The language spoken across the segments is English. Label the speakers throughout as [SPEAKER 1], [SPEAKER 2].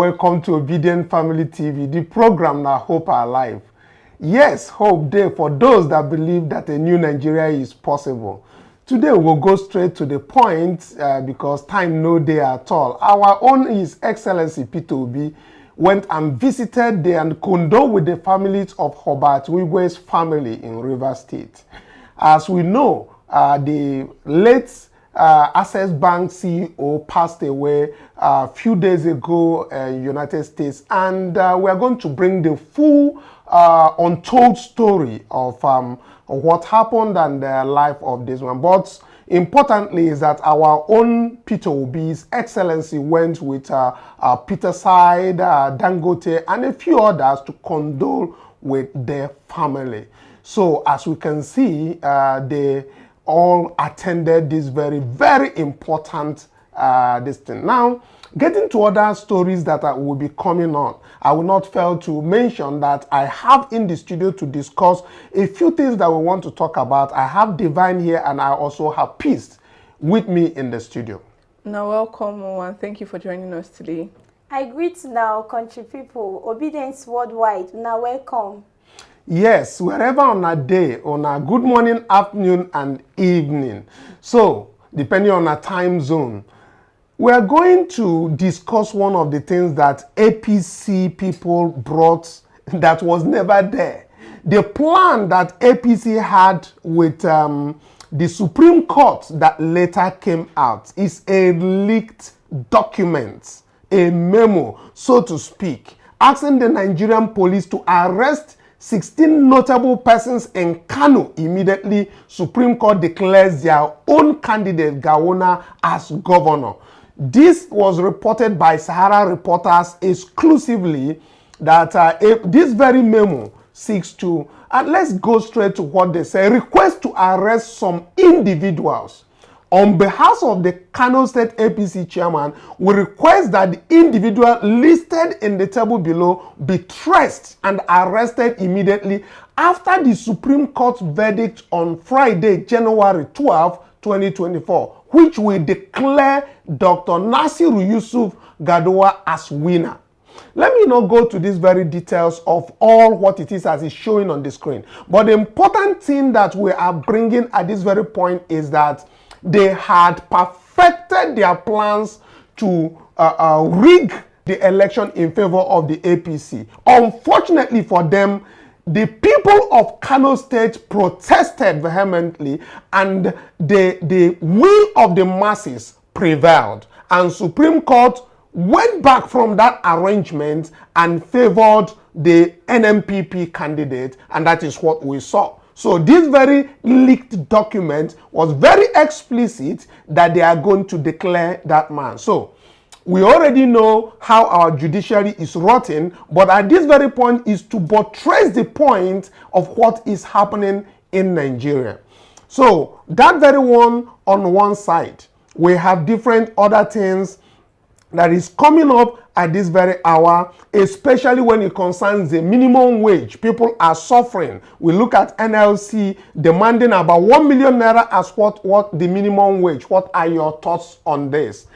[SPEAKER 1] welcome to Obedient Family TV, the program that hope are alive. Yes, hope day for those that believe that a new Nigeria is possible. Today we'll go straight to the point because time no day at all. Our own His Excellency Peter Obi went and visited and condoled with the families of Herbert Wigwe's family in Rivers State. As we know, the late Access Bank CEO passed away a few days ago in United States, and we are going to bring the full untold story of what happened and the life of this one. But importantly is that our own Peter Obi's Excellency went with Peter Side, Dangote, and a few others to condole with their family. So as we can see, they all attended this very, very important this thing. Now, getting to other stories that will be coming on, I will not fail to mention that I have in the studio to discuss a few things that we want to talk about. I have Divine here and I also have Peace with me in the studio.
[SPEAKER 2] Now, welcome and thank you for joining us today.
[SPEAKER 3] I greet now country people, Obedience Worldwide. Now, welcome.
[SPEAKER 1] Yes, wherever on a day, on a good morning, afternoon, and evening. So, depending on a time zone, we are going to discuss one of the things that APC people brought that was never there. The plan that APC had with the Supreme Court that later came out is a leaked document, a memo, so to speak, asking the Nigerian police to arrest 16 notable persons in Kano. Immediately, Supreme Court declares their own candidate, Gawuna, as governor. This was reported by Sahara reporters exclusively that this very memo seeks to, and let's go straight to what they say, request to arrest some individuals. On behalf of the Kano State APC chairman, we request that the individual listed in the table below be traced and arrested immediately after the Supreme Court verdict on Friday, January 12, 2024, which will declare Dr. Nasiru Yusuf Gadawa as winner. Let me not go to these very details of all what it is as it's showing on the screen. But the important thing that we are bringing at this very point is that they had perfected their plans to rig the election in favor of the APC. Unfortunately for them, the people of Kano State protested vehemently and the will of the masses prevailed. And Supreme Court went back from that arrangement and favored the NMPP candidate, and that is what we saw. So this very leaked document was very explicit that they are going to declare that man. So we already know how our judiciary is rotten, but at this very point is to buttress the point of what is happening in Nigeria. So that very one on one side, we have different other things that is coming up at this very hour, especially when it concerns the minimum wage. People are suffering. We look at NLC demanding about 1 million naira as what the minimum wage. What are your thoughts on this?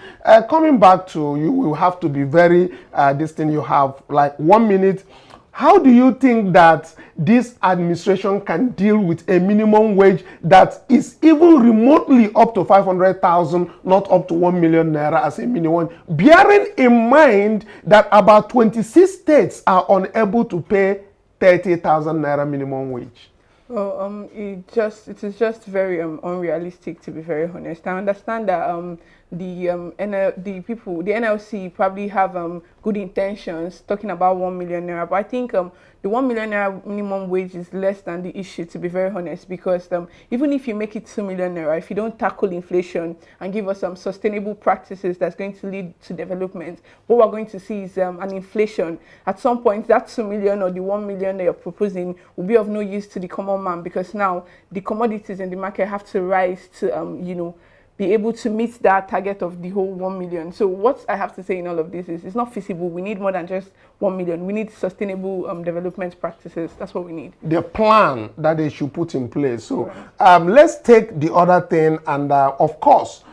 [SPEAKER 1] Coming back to you, will have to be very distinct. You have like 1 minute. How do you think that this administration can deal with a minimum wage that is even remotely up to 500,000, not up to 1 million naira as a minimum, bearing in mind that about 26 states are unable to pay 30,000 naira minimum wage?
[SPEAKER 2] Well, it is just very unrealistic, to be very honest. I understand that the NLC probably have good intentions talking about 1 million naira, but I think the 1 million naira minimum wage is less than the issue, to be very honest, because even if you make it 2 million naira, if you don't tackle inflation and give us some sustainable practices that's going to lead to development, what we're going to see is an inflation. At some point, that 2 million or the 1 million that you're proposing will be of no use to the common man, because now the commodities in the market have to rise to, be able to meet that target of the whole 1 million. So what I have to say in all of this is it's not feasible. We need more than just 1 million. We need sustainable development practices. That's what we need. The
[SPEAKER 1] plan that they should put in place. So let's take the other thing. And of course,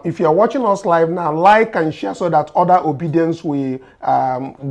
[SPEAKER 1] if you're watching us live now, like and share so that other obedience will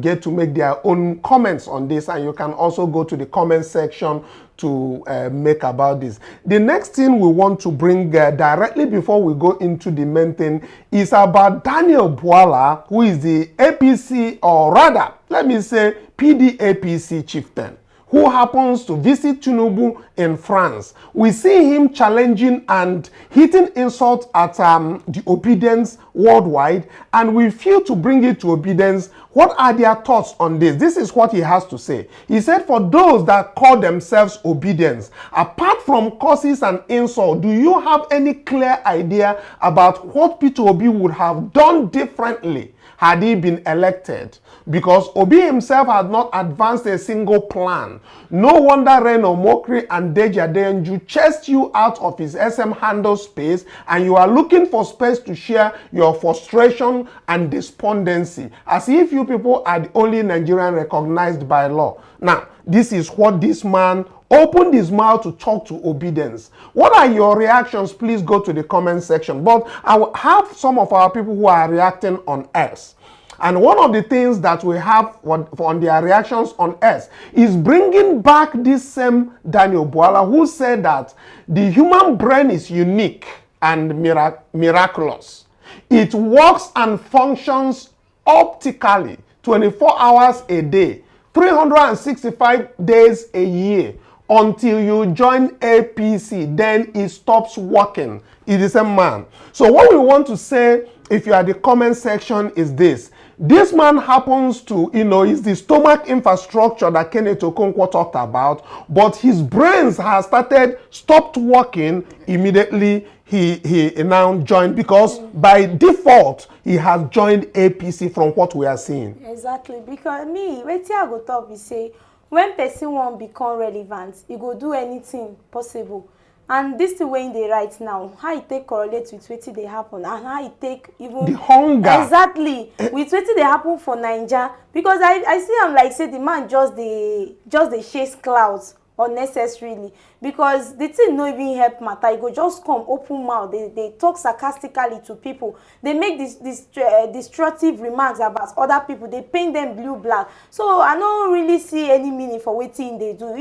[SPEAKER 1] get to make their own comments on this, and you can also go to the comment section to make about this. The next thing we want to bring directly before we go into the main thing is about Daniel Bwala, who is the APC, or rather, let me say PDAPC chieftain, who happens to visit Tinubu in France. We see him challenging and hitting insults at the obedience worldwide, and we feel to bring it to obedience. What are their thoughts on this? This is what he has to say. He said, for those that call themselves obedience, apart from curses and insults, do you have any clear idea about what Peter Obi would have done differently had he been elected? Because Obi himself had not advanced a single plan. No wonder Reno Mokri and Deji Adeyanju chased you out of his SM handle space, and you are looking for space to share your frustration and despondency, as if you people are the only Nigerian recognized by law. Now, this is what this man opened his mouth to talk to obedience. What are your reactions? Please go to the comment section. But I will have some of our people who are reacting on X. And one of the things that we have on their reactions on X is bringing back this same Daniel Bwala, who said that the human brain is unique and miraculous. It works and functions optically 24 hours a day, 365 days a year, until you join APC. Then it stops working. It is a man. So what we want to say, if you are the comment section, is this. This man happens to, is the stomach infrastructure that Kenneth Okonkwo talked about, but his brains has stopped working immediately. He now joined, because by default he has joined APC from what we are seeing.
[SPEAKER 3] Exactly, because me, wetin I go talk be say, when person won't become relevant, he go do anything possible. And this the way they write now, how it take correlate with wetin they happen, and how it take even
[SPEAKER 1] the hunger.
[SPEAKER 3] Exactly, with wetin they happen for Naija. Because I see him like say the man just they chase clouds unnecessarily, because the thing no even help matter. You go just come open mouth, they talk sarcastically to people, they make this destructive remarks about other people, they paint them blue black. So I don't really see any meaning for wetin they do.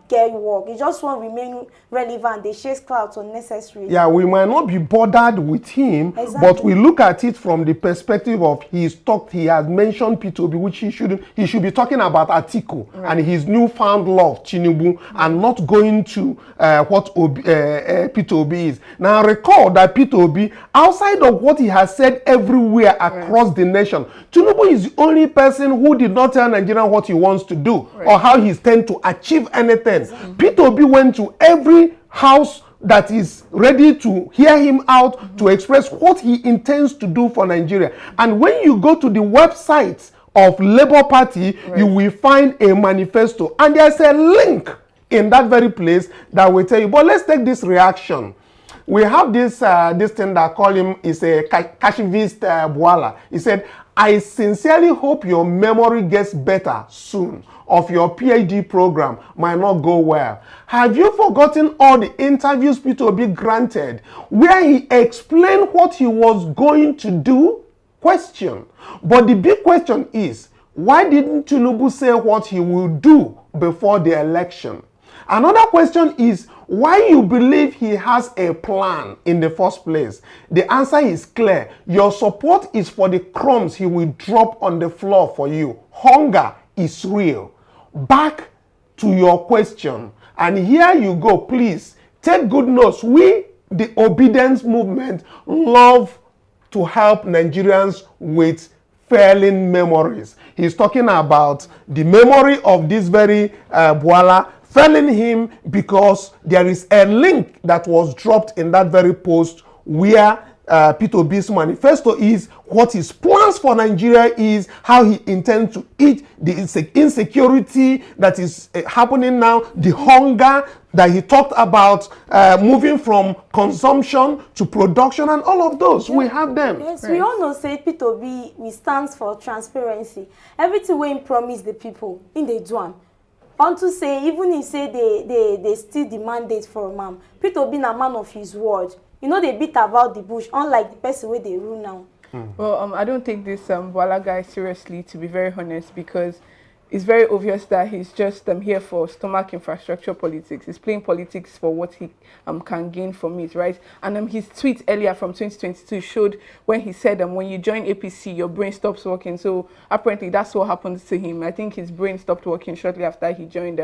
[SPEAKER 3] Get work, you just want to remain relevant. They chase clouds unnecessarily. Yeah,
[SPEAKER 1] we might not be bothered with him. Exactly. But we look at it from the perspective of he has mentioned Peter Obi, which he should be talking about Atiku, right, and his newfound love Tinubu, and not going to what Peter Obi is. Now recall that Peter Obi, outside of what he has said everywhere across the nation, Tinubu is the only person who did not tell Nigeria what he wants to do, or how he's tend to achieve anything. Exactly. Peter Obi went to every house that is ready to hear him out, to express what he intends to do for Nigeria. And when you go to the website of Labour Party, you will find a manifesto, and there's a link in that very place that will tell you. But let's take this reaction. We have this thing that call him is a Kashivist Bwala. He said, I sincerely hope your memory gets better soon, of your PhD program might not go well. Have you forgotten all the interviews Peter Obi granted where he explained what he was going to do? Question. But the big question is, why didn't Tinubu say what he will do before the election? Another question is, why you believe he has a plan in the first place? The answer is clear. Your support is for the crumbs he will drop on the floor for you. Hunger is real. Back to your question. And here you go. Please take good notes. We, the obedience movement, love to help Nigerians with failing memories. He's talking about the memory of this very Bwala failing him, because there is a link that was dropped in that very post where Peter Obi's manifesto is, what his plans for Nigeria is, how he intends to eat the insecurity that is happening now, the hunger that he talked about, moving from consumption to production, and all of those. We have them.
[SPEAKER 3] Yes, we all know say Peter Obi stands for transparency. Everything we promise the people, in they do them. unto say even if say they steal the mandate from am, Peter Obi na man of his word. You know, they beat about the bush, unlike the person where they rule now.
[SPEAKER 2] Well, I don't take this Bola guy seriously, to be very honest, because it's very obvious that he's just here for stomach infrastructure politics. He's playing politics for what he can gain from it, right? And his tweet earlier from 2022 showed when he said when you join APC, your brain stops working. So apparently that's what happened to him. I think his brain stopped working shortly after he joined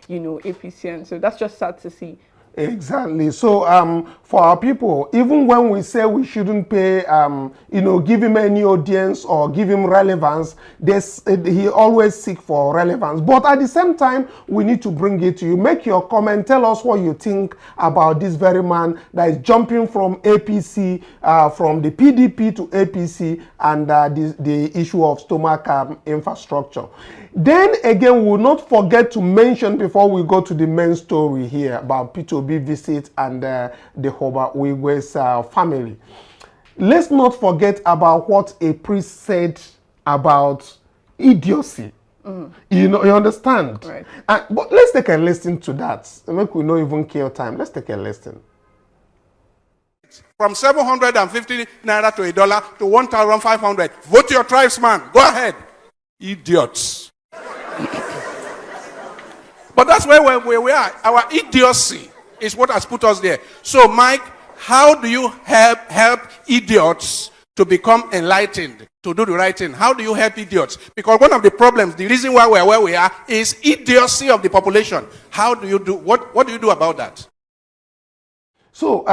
[SPEAKER 2] you know, APC, and so that's just sad to see.
[SPEAKER 1] Exactly. So for our people, even when we say we shouldn't pay, you know, give him any audience or give him relevance, he always seek for relevance. But at the same time, we need to bring it to you. Make your comment. Tell us what you think about this very man that is jumping from APC, from the PDP to APC, and the issue of stomach infrastructure. Then again, we will not forget to mention before we go to the main story here about P2B visit and the Herbert Wigwe's family. Let's not forget about what a priest said about idiocy. You know, you understand?
[SPEAKER 2] Right.
[SPEAKER 1] But let's take a listen to that. Make we not even kill time. Let's take a listen.
[SPEAKER 4] From 750 naira to $1 to 1,500. Vote your tribesman. Go ahead. Idiots. But that's where we are. Our idiocy is what has put us there. So, Mike, how do you help idiots to become enlightened, to do the right thing? How do you help idiots? Because one of the problems, the reason why we are where we are, is idiocy of the population. How do you do, what do you do about that?
[SPEAKER 1] So,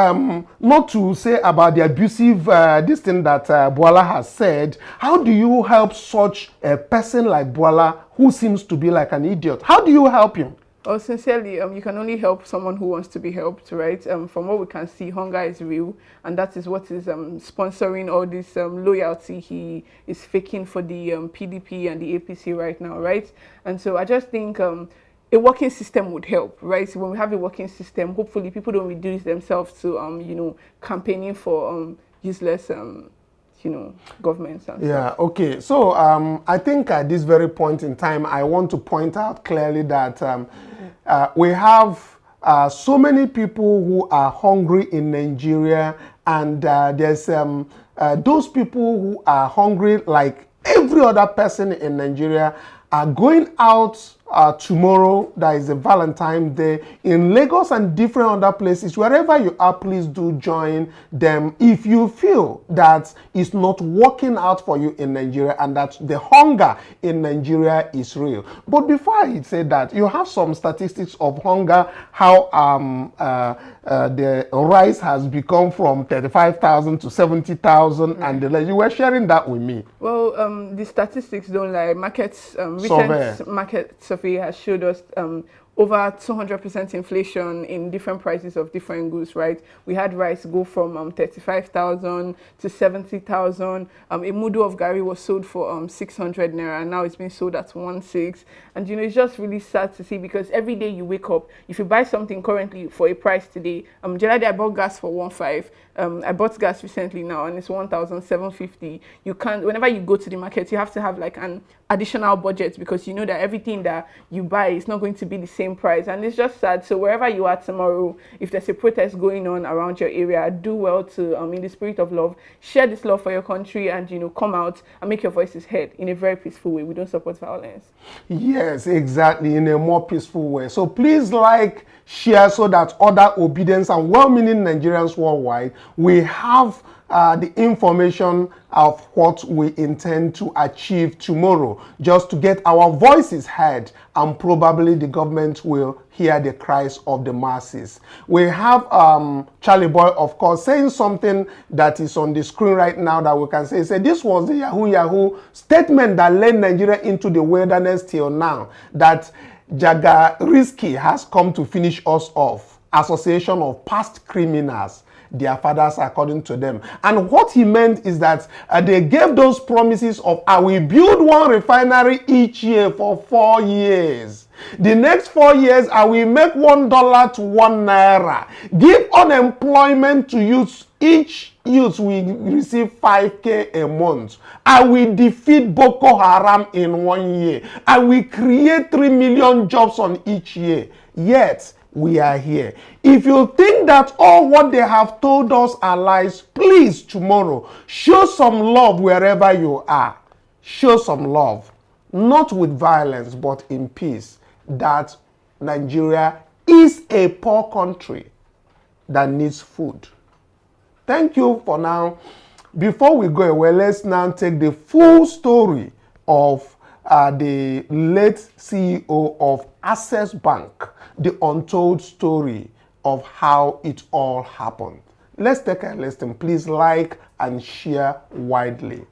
[SPEAKER 1] not to say about the abusive, this thing that Bola has said, how do you help such a person like Bola who seems to be like an idiot? How do you help him?
[SPEAKER 2] Well, sincerely, you can only help someone who wants to be helped, right? From what we can see, hunger is real, and that is what is sponsoring all this loyalty he is faking for the PDP and the APC right now, right? And so I just think a working system would help, right? When we have a working system, hopefully people don't reduce themselves to, you know, campaigning for useless, you know, governments. And
[SPEAKER 1] stuff. Okay. So I think at this very point in time, I want to point out clearly that we have so many people who are hungry in Nigeria, and there's those people who are hungry like every other person in Nigeria are going out tomorrow. That is a Valentine's Day in Lagos and different other places. Wherever you are, please do join them if you feel that it's not working out for you in Nigeria and that the hunger in Nigeria is real. But before I say that, you have some statistics of hunger, how the rice has become from 35,000 to 70,000, and you were sharing that with me.
[SPEAKER 2] Well, the statistics don't lie. Recent market survey has showed us over 200% inflation in different prices of different goods, right? We had rice go from 35,000 to 70,000. A mudu of gari was sold for 600 naira, and now it's being sold at 1.6. And you know, it's just really sad to see, because every day you wake up, if you buy something currently for a price today, generally I bought gas for 1.5. I bought gas recently now, and it's 1,750. You can't, whenever you go to the market, you have to have like an additional budget, because you know that everything that you buy is not going to be the same price, and it's just sad. So wherever you are tomorrow, if there's a protest going on around your area, do well to in the spirit of love, share this love for your country, and you know, come out and make your voices heard in a very peaceful way. We don't support violence.
[SPEAKER 1] Yes, exactly, in a more peaceful way. So please like, share, so that other obedient and well-meaning Nigerians worldwide we have the information of what we intend to achieve tomorrow, just to get our voices heard, and probably the government will hear the cries of the masses. We have Charlie Boy, of course, saying something that is on the screen right now that we can say, this was the Yahoo statement that led Nigeria into the wilderness till now, that Jaga Risky has come to finish us off. Association of past criminals, their fathers according to them. And what he meant is that they gave those promises of, I will build one refinery each year for 4 years. The next 4 years, I will make $1 to 1 naira. Give unemployment to youth each youth will receive 5K a month. I will defeat Boko Haram in 1 year. I will create 3 million jobs on each year. Yet, we are here. If you think that all what they have told us are lies, please tomorrow, show some love wherever you are. Show some love. Not with violence, but in peace. That Nigeria is a poor country that needs food. Thank you for now. Before we go away, let's now take the full story of the late CEO of Access Bank, the untold story of how it all happened. Let's take a listen. Please like and share widely.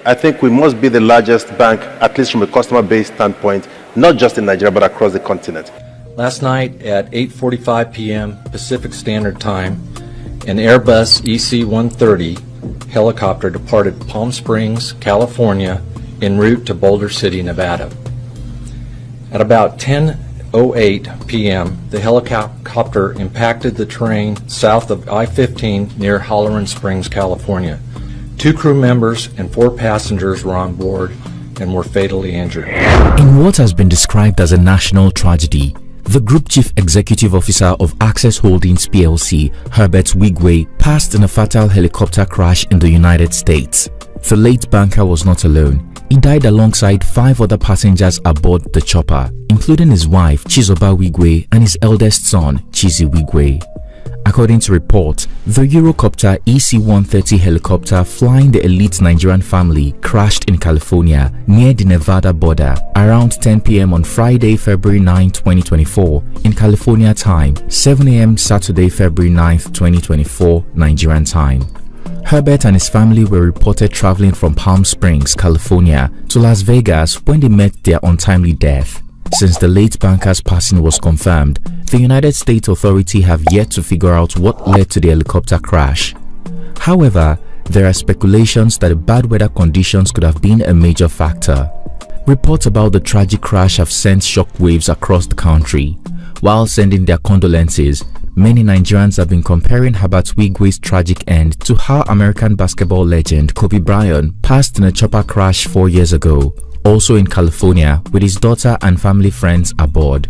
[SPEAKER 5] I think we must be the largest bank, at least from a customer-based standpoint, not just in Nigeria, but across the continent.
[SPEAKER 6] Last night at 8:45 p.m. Pacific Standard Time, an Airbus EC-130 helicopter departed Palm Springs, California, en route to Boulder City, Nevada. At about 10:08 p.m., the helicopter impacted the terrain south of I-15 near Halloran Springs, California. 2 crew members and 4 passengers were on board and were fatally injured.
[SPEAKER 7] In what has been described as a national tragedy, the Group Chief Executive Officer of Access Holdings PLC, Herbert Wigwe, passed in a fatal helicopter crash in the United States. The late banker was not alone. He died alongside 5 other passengers aboard the chopper, including his wife, Chizoba Wigwe, and his eldest son, Chidi Wigwe. According to reports, the Eurocopter EC-130 helicopter flying the elite Nigerian family crashed in California near the Nevada border around 10 p.m. on Friday, February 9, 2024 in California time, 7 a.m. Saturday, February 9, 2024 Nigerian time. Herbert and his family were reported traveling from Palm Springs, California to Las Vegas when they met their untimely death. Since the late banker's passing was confirmed, the United States Authority have yet to figure out what led to the helicopter crash. However, there are speculations that the bad weather conditions could have been a major factor. Reports about the tragic crash have sent shockwaves across the country. While sending their condolences, many Nigerians have been comparing Herbert Wigwe's tragic end to how American basketball legend Kobe Bryant passed in a chopper crash 4 years ago, also in California, with his daughter and family friends aboard.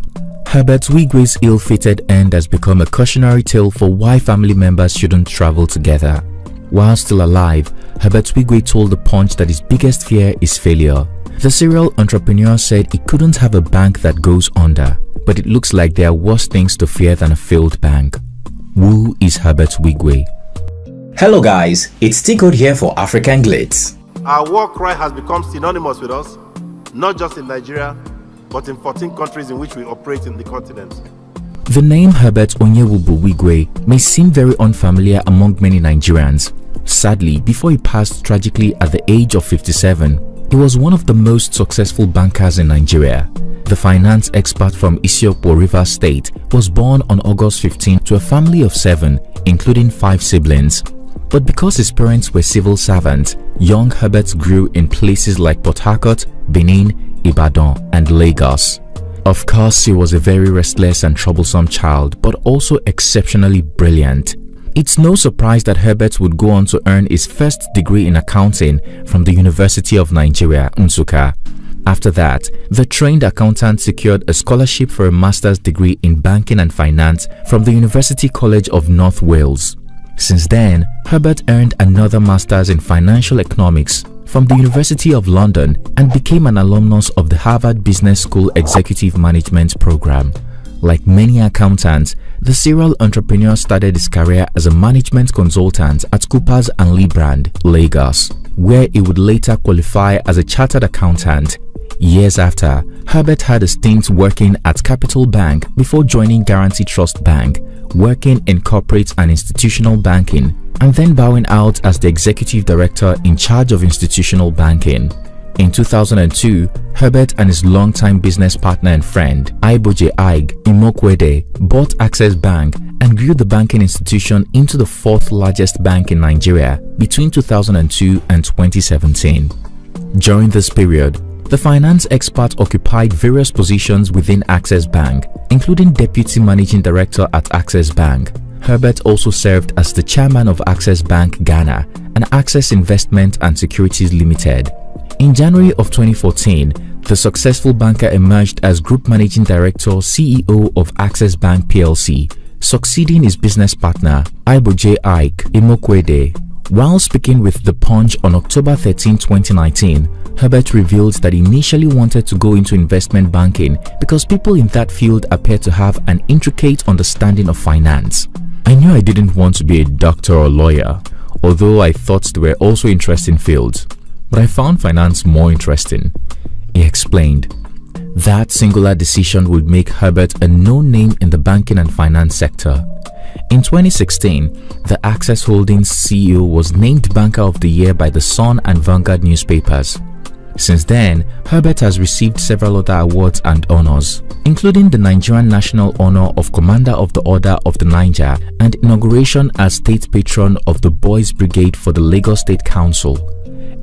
[SPEAKER 7] Herbert Wigwe's ill-fated end has become a cautionary tale for why family members shouldn't travel together. While still alive, Herbert Wigwe told The Punch that his biggest fear is failure. The serial entrepreneur said he couldn't have a bank that goes under, but it looks like there are worse things to fear than a failed bank. Who is Herbert Wigwe?
[SPEAKER 8] Hello guys, it's T-Code here for African Glitz.
[SPEAKER 5] Our war cry has become synonymous with us, not just in Nigeria, but in 14 countries in which we operate in the continent.
[SPEAKER 7] The name Herbert Onyewubu Wigwe may seem very unfamiliar among many Nigerians. Sadly, before he passed tragically at the age of 57, he was one of the most successful bankers in Nigeria. The finance expert from Isiokpo, Rivers State, was born on August 15 to a family of 7, including 5 siblings. But because his parents were civil servants, young Herbert grew in places like Port Harcourt, Benin, Ibadan, and Lagos. Of course, he was a very restless and troublesome child, but also exceptionally brilliant. It's no surprise that Herbert would go on to earn his first degree in accounting from the University of Nigeria, Nsukka. After that, the trained accountant secured a scholarship for a master's degree in banking and finance from the University College of North Wales. Since then, Herbert earned another master's in financial economics from the University of London and became an alumnus of the Harvard Business School Executive Management Program. Like many accountants, the serial entrepreneur started his career as a management consultant at Coopers & Lybrand, Lagos, where he would later qualify as a chartered accountant. Years after, Herbert had a stint working at Capital Bank before joining Guarantee Trust Bank, working in corporate and institutional banking, and then bowing out as the executive director in charge of institutional banking. In 2002, Herbert and his longtime business partner and friend, Iboje Aig Imokwede, bought Access Bank and grew the banking institution into the 4th largest bank in Nigeria between 2002 and 2017. During this period, the finance expert occupied various positions within Access Bank, including Deputy Managing Director at Access Bank. Herbert also served as the chairman of Access Bank Ghana and Access Investment and Securities Limited. In January of 2014, the successful banker emerged as Group Managing Director CEO of Access Bank PLC, succeeding his business partner Iboje Ike Imokwede. While speaking with The Punch on October 13, 2019, Herbert revealed that he initially wanted to go into investment banking because people in that field appear to have an intricate understanding of finance. I knew I didn't want to be a doctor or lawyer, although I thought they were also interesting fields, but I found finance more interesting, he explained. That singular decision would make Herbert a known name in the banking and finance sector. In 2016, the Access Holdings CEO was named Banker of the Year by the Sun and Vanguard newspapers. Since then, Herbert has received several other awards and honors, including the Nigerian National Honor of Commander of the Order of the Niger and inauguration as State Patron of the Boys Brigade for the Lagos State Council.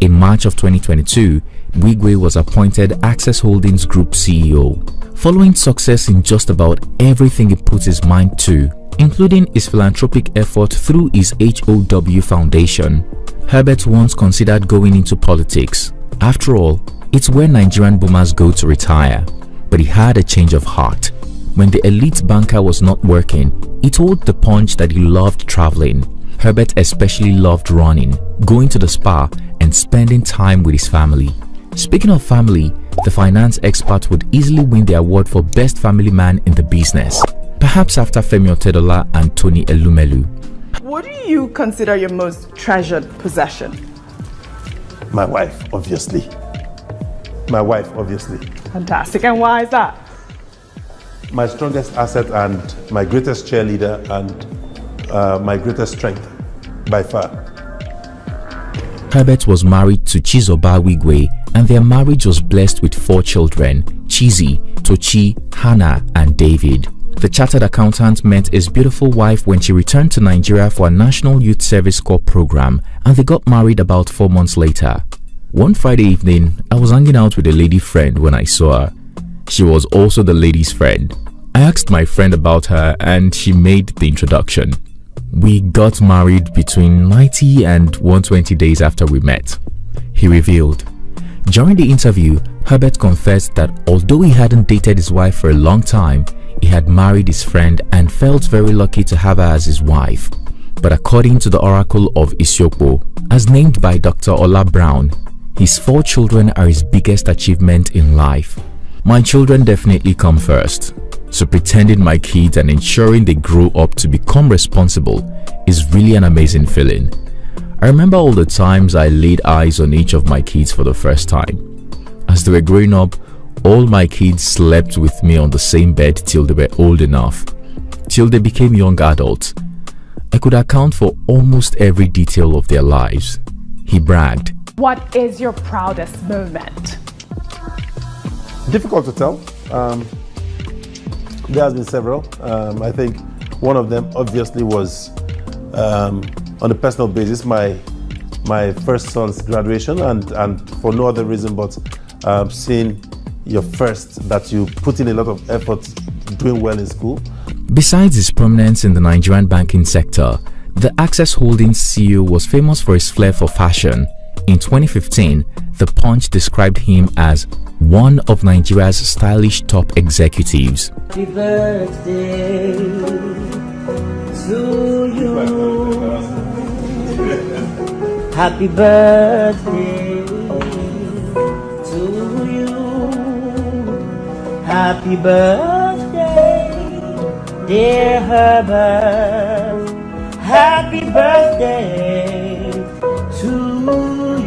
[SPEAKER 7] In March of 2022, Wigwe was appointed Access Holdings Group CEO, following success in just about everything he put his mind to, including his philanthropic effort through his HOW Foundation. Herbert once considered going into politics. After all, it's where Nigerian boomers go to retire. But he had a change of heart. When the elite banker was not working, he told The Punch that he loved traveling. Herbert especially loved running, going to the spa, and spending time with his family. Speaking of family, the finance expert would easily win the award for Best Family Man in the business, perhaps after Femi Otedola and Tony Elumelu.
[SPEAKER 9] What do you consider your most treasured possession?
[SPEAKER 5] My wife, obviously. My wife, obviously.
[SPEAKER 9] Fantastic. And why is that?
[SPEAKER 5] My strongest asset and my greatest cheerleader and my greatest strength, by far.
[SPEAKER 7] Herbert was married to Chizoba Wigwe, and their marriage was blessed with 4 children, Chizi, Tochi, Hannah, and David. The chartered accountant met his beautiful wife when she returned to Nigeria for a National Youth Service Corps program, and they got married about 4 months later. One Friday evening, I was hanging out with a lady friend when I saw her. She was also the lady's friend. I asked my friend about her and she made the introduction. We got married between 90 and 120 days after we met, he revealed. During the interview, Herbert confessed that although he hadn't dated his wife for a long time, he had married his friend and felt very lucky to have her as his wife. But according to the Oracle of Isiokpo, as named by Dr. Ola Brown, his 4 children are his biggest achievement in life. My children definitely come first, so pretending my kids and ensuring they grow up to become responsible is really an amazing feeling. I remember all the times I laid eyes on each of my kids for the first time. As they were growing up, all my kids slept with me on the same bed till they were old enough, till they became young adults. I could account for almost every detail of their lives, he bragged.
[SPEAKER 9] What is your proudest moment?
[SPEAKER 5] Difficult to tell. There has been several. I think one of them obviously was on a personal basis my first son's graduation, and for no other reason but seeing your first, that you put in a lot of effort doing well in school.
[SPEAKER 7] Besides his prominence in the Nigerian banking sector, the Access Holdings CEO was famous for his flair for fashion. In 2015, The Punch described him as one of Nigeria's stylish top executives.
[SPEAKER 10] Happy birthday to you. Happy birthday to you. Happy birthday, dear Herbert. Happy birthday to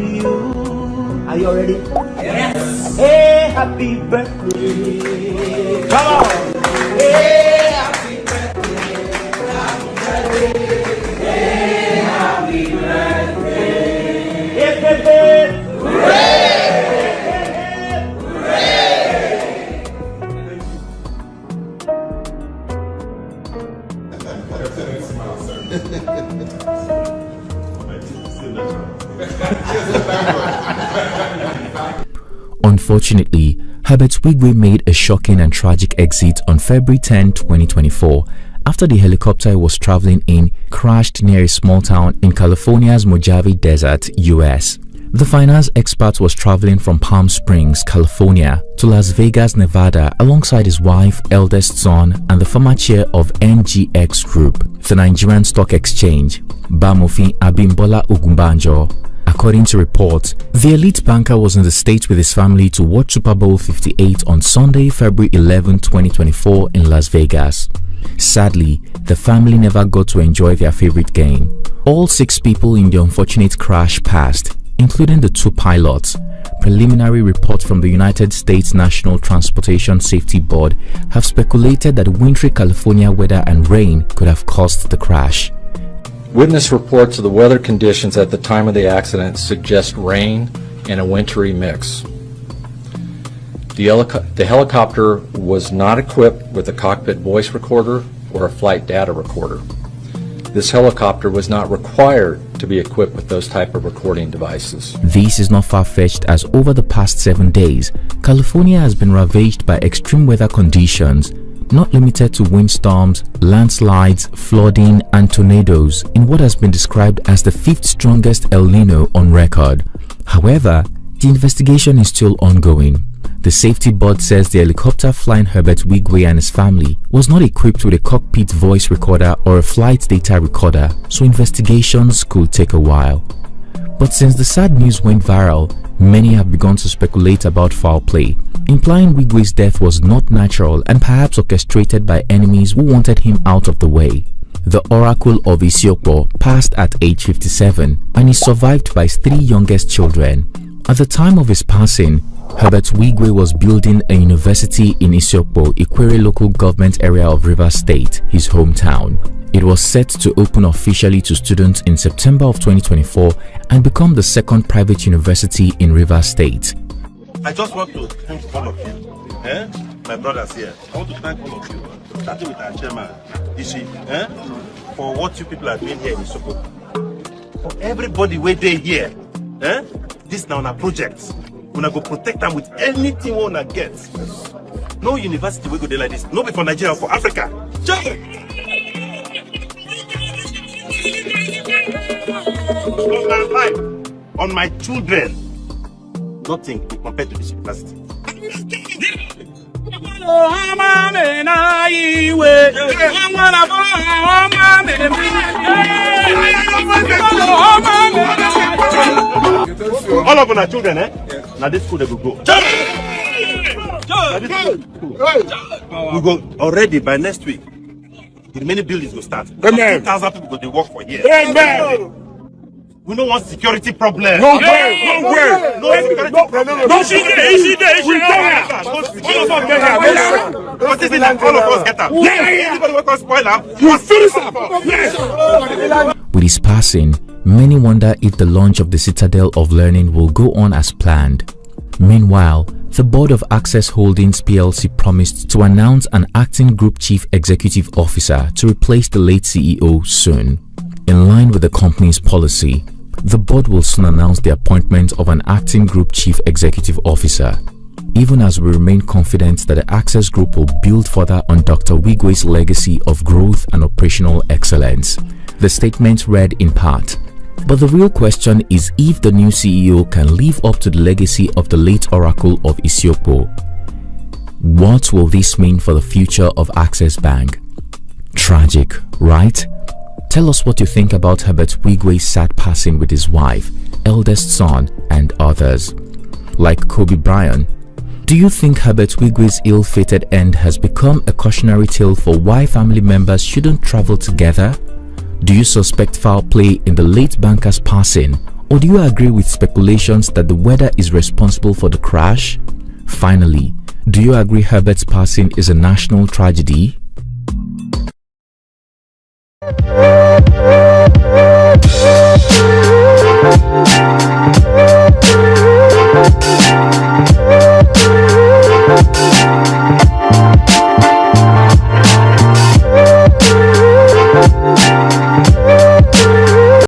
[SPEAKER 10] you. Are you all ready? Yes. Hey, happy birthday. Come on. Hey, happy birthday. Happy birthday. Hey, happy birthday. Hip, hip, hip. Hooray!
[SPEAKER 7] Unfortunately, Herbert Wigwe made a shocking and tragic exit on February 10, 2024, after the helicopter he was traveling in crashed near a small town in California's Mojave Desert, US. The finance expert was traveling from Palm Springs, California to Las Vegas, Nevada alongside his wife, eldest son, and the former chair of NGX Group, the Nigerian Stock Exchange, Bamofin Abimbola Ogunbanjo. According to reports, the elite banker was in the States with his family to watch Super Bowl 58 on Sunday, February 11, 2024 in Las Vegas. Sadly, the family never got to enjoy their favorite game. All 6 people in the unfortunate crash passed, including the 2 pilots. Preliminary reports from the United States National Transportation Safety Board have speculated that wintry California weather and rain could have caused the crash.
[SPEAKER 6] Witness reports of the weather conditions at the time of the accident suggest rain and a wintry mix. The helicopter was not equipped with a cockpit voice recorder or a flight data recorder. This helicopter was not required to be equipped with those type of recording devices.
[SPEAKER 7] This is not far-fetched, as over the past 7 days, California has been ravaged by extreme weather conditions, not limited to windstorms, landslides, flooding, and tornadoes in what has been described as the 5th strongest El Nino on record. However, the investigation is still ongoing. The safety board says the helicopter flying Herbert Wigwe and his family was not equipped with a cockpit voice recorder or a flight data recorder, so investigations could take a while. But since the sad news went viral, many have begun to speculate about foul play, implying Wigwe's death was not natural and perhaps orchestrated by enemies who wanted him out of the way. The Oracle of Isiokpo passed at age 57 and is survived by his 3 youngest children. At the time of his passing, Herbert Wigwe was building a university in Isiokpo, Ikwere local government area of Rivers State, his hometown. It was set to open officially to students in September of 2024 and become the 2nd private university in Rivers State.
[SPEAKER 5] I just want to thank all of you, my brothers here. I want to thank all of you, starting with our chairman, Ishi, for what you people are doing here in Isiokpo. For everybody waiting here, this now on a project. We're going to go protect them with anything we want to get. No university will go there like this. No be for Nigeria, for Africa. On my life, on my children, nothing compared to this university. All of our children, now this school they will go. We go already by next week. The many buildings will start. 2,000 people they work for here. Amen. We don't want security problem. No way, no way. No security problem. No, she there. All of us get here. Because this is like all of us get up. Anybody want to spoil them? You finish up.
[SPEAKER 7] With his passing, many wonder if the launch of the Citadel of Learning will go on as planned. Meanwhile, the Board of Access Holdings PLC promised to announce an acting Group Chief Executive Officer to replace the late CEO soon. In line with the company's policy, the board will soon announce the appointment of an acting Group Chief Executive Officer, even as we remain confident that the Access Group will build further on Dr. Wigwe's legacy of growth and operational excellence. The statement read in part, "But the real question is if the new CEO can live up to the legacy of the late Oracle of Isiokpo. What will this mean for the future of Access Bank?" Tragic, right? Tell us what you think about Herbert Wigwe's sad passing with his wife, eldest son, and others. Like Kobe Bryant, do you think Herbert Wigwe's ill-fated end has become a cautionary tale for why family members shouldn't travel together? Do you suspect foul play in the late banker's passing, or do you agree with speculations that the weather is responsible for the crash? Finally, do you agree Herbert's passing is a national tragedy?